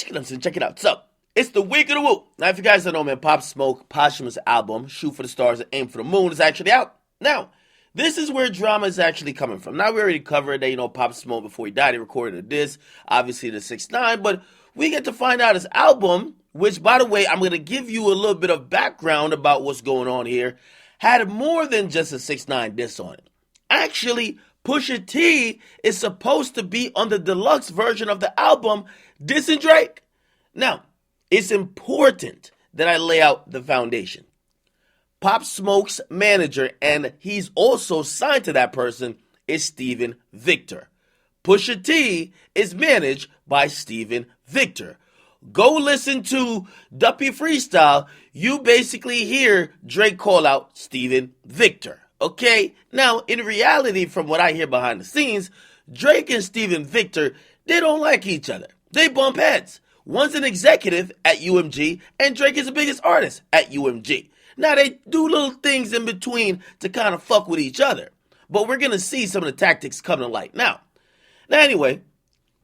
check it out. So, it's the week of the woo. Now, if you guys don't know, man, Pop Smoke posthumous album, Shoot for the Stars and Aim for the Moon, is actually out. Now, this is where drama is actually coming from. Now, we already covered that, Pop Smoke, before he died, he recorded a diss, obviously the 6ix9ine, but we get to find out his album, which, by the way, I'm going to give you a little bit of background about what's going on here, had more than just a 6ix9ine diss on it. Actually, Pusha T is supposed to be on the deluxe version of the album, dissing Drake. Now, it's important that I lay out the foundation. Pop Smoke's manager, and he's also signed to that person, is Steven Victor. Pusha T is managed by Steven Victor. Go listen to Duppy Freestyle. You basically hear Drake call out Steven Victor. Okay? Now, in reality, from what I hear behind the scenes, Drake and Steven Victor, they don't like each other. They bump heads. One's an executive at UMG, and Drake is the biggest artist at UMG. Now, they do little things in between to kind of fuck with each other. But we're going to see some of the tactics come to light. Now, anyway,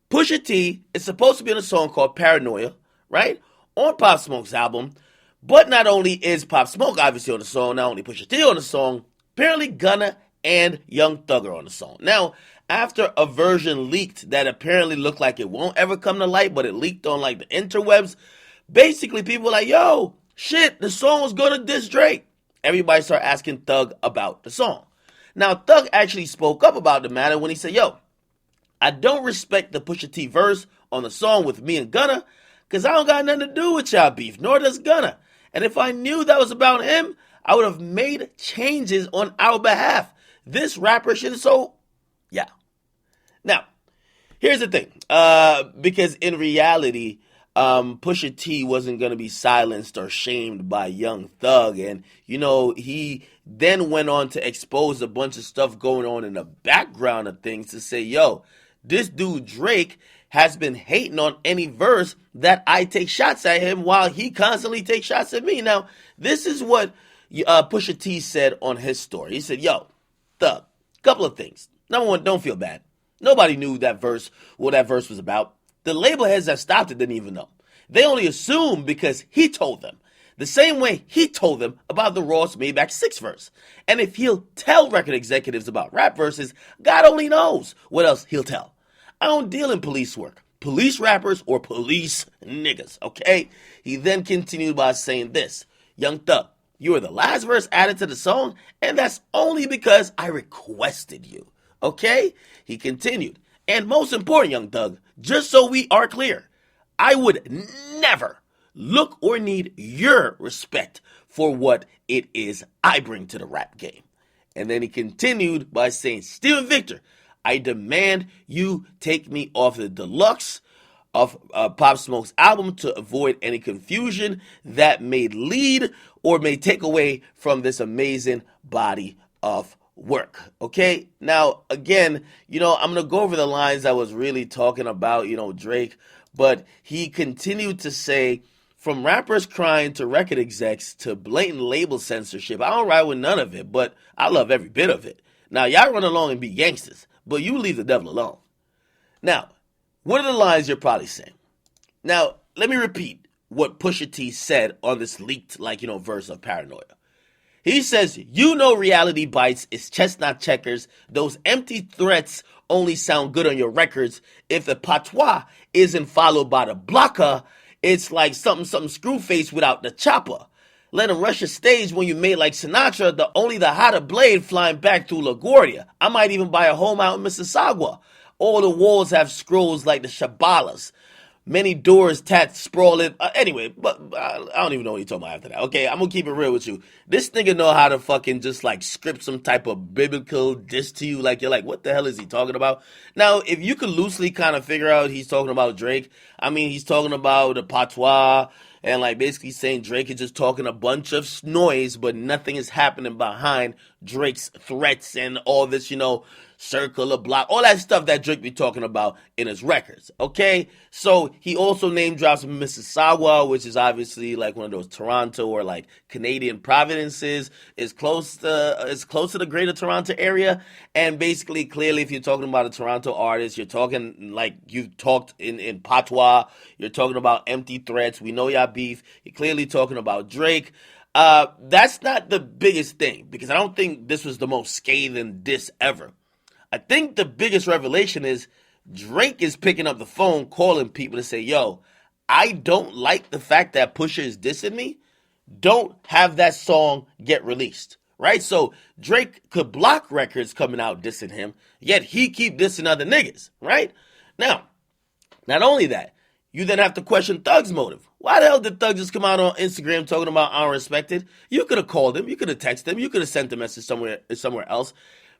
Pusha T is supposed to be on a song called Paranoia, right? On Pop Smoke's album. But not only is Pop Smoke obviously on the song, not only Pusha T on the song, apparently Gunna and Young Thug are on the song. Now, after a version leaked that apparently looked like it won't ever come to light, but it leaked on like the interwebs, basically people were like, yo, shit, the song was gonna diss Drake. Everybody started asking Thug about the song. Now, Thug actually spoke up about the matter when he said, yo, I don't respect the Pusha T verse on the song with me and Gunna, because I don't got nothing to do with y'all beef, nor does Gunna. And if I knew that was about him, I would have made changes on our behalf. This rapper should have sold. Yeah. Now, here's the thing. Because in reality, Pusha T wasn't going to be silenced or shamed by Young Thug. And, he then went on to expose a bunch of stuff going on in the background of things to say, yo, this dude Drake has been hating on any verse that I take shots at him while he constantly takes shots at me. Now, this is what Pusha T said on his story. He said, yo, Thug, couple of things. Number one, don't feel bad. Nobody knew what that verse was about. The label heads that stopped it didn't even know. They only assumed because he told them. The same way he told them about the Ross Maybach 6 verse. And if he'll tell record executives about rap verses, God only knows what else he'll tell. I don't deal in police work. Police rappers or police niggas, okay? He then continued by saying this. Young Thug, you are the last verse added to the song, and that's only because I requested you, okay? He continued. And most important, Young Thug, just so we are clear, I would never look or need your respect for what it is I bring to the rap game. And then he continued by saying, Steven Victor, I demand you take me off the deluxe of Pop Smoke's album to avoid any confusion that may lead or may take away from this amazing body of work. Okay? Now, again, I'm going to go over the lines I was really talking about, Drake, but he continued to say, from rappers crying to record execs to blatant label censorship, I don't ride with none of it, but I love every bit of it. Now, y'all run along and be gangsters, but you leave the devil alone. Now, what are the lines you're probably saying? Now, let me repeat what Pusha T said on this leaked, verse of Paranoia. He says, reality bites is chestnut checkers. Those empty threats only sound good on your records. If the patois isn't followed by the blocker, it's like something screw face without the chopper. Let him rush a stage when you made like Sinatra, the hotter blade flying back through LaGuardia. I might even buy a home out in Mississauga. All the walls have scrolls like the Shabalas. Many doors sprawling. Anyway, but I don't even know what you're talking about after that. Okay, I'm going to keep it real with you. This nigga know how to fucking just script some type of biblical diss to you. You're like, what the hell is he talking about? Now, if you could loosely kind of figure out he's talking about Drake, he's talking about the patois. and like basically saying Drake is just talking a bunch of noise, but nothing is happening behind Drake's threats and all this, circle of block, all that stuff that Drake be talking about in his records. Okay, so he also name drops Mississauga, which is obviously like one of those Toronto or like Canadian provinces. Is close to the Greater Toronto area, and basically, clearly, if you're talking about a Toronto artist, you're talking like you've talked in patois. You're talking about empty threats. We know y'all beef. You're clearly talking about Drake. That's not the biggest thing because I don't think this was the most scathing diss ever. I think the biggest revelation is Drake is picking up the phone, calling people to say, yo, I don't like the fact that Pusha is dissing me. Don't have that song get released, right? So Drake could block records coming out dissing him, yet he keep dissing other niggas, right? Now, not only that, you then have to question Thug's motive. Why the hell did Thug just come out on Instagram talking about unrespected? You could have called him, you could have texted him, you could have sent a message somewhere else.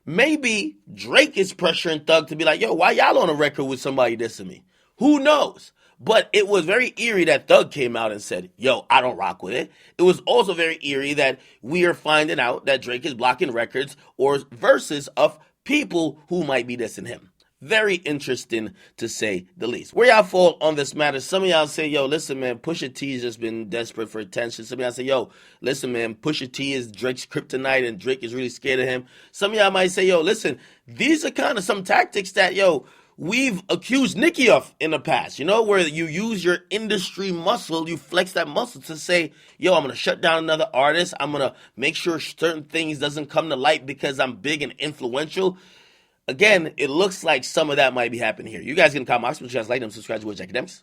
Maybe Drake is pressuring Thug to be like, yo, why y'all on a record with somebody dissing me? Who knows? But it was very eerie that Thug came out and said, yo, I don't rock with it. It was also very eerie that we are finding out that Drake is blocking records or verses of people who might be dissing him. Very interesting to say the least. Where y'all fall on this matter? Some of y'all say, yo, listen, man, Pusha T has just been desperate for attention. Some of y'all say, yo, listen, man, Pusha T is Drake's kryptonite and Drake is really scared of him. Some of y'all might say, yo, listen, these are kind of some tactics that, yo, we've accused Nicki of in the past, where you use your industry muscle, you flex that muscle to say, yo, I'm going to shut down another artist. I'm going to make sure certain things doesn't come to light because I'm big and influential. Again, it looks like some of that might be happening here. You guys can comment, you guys like them, subscribe to Akademiks.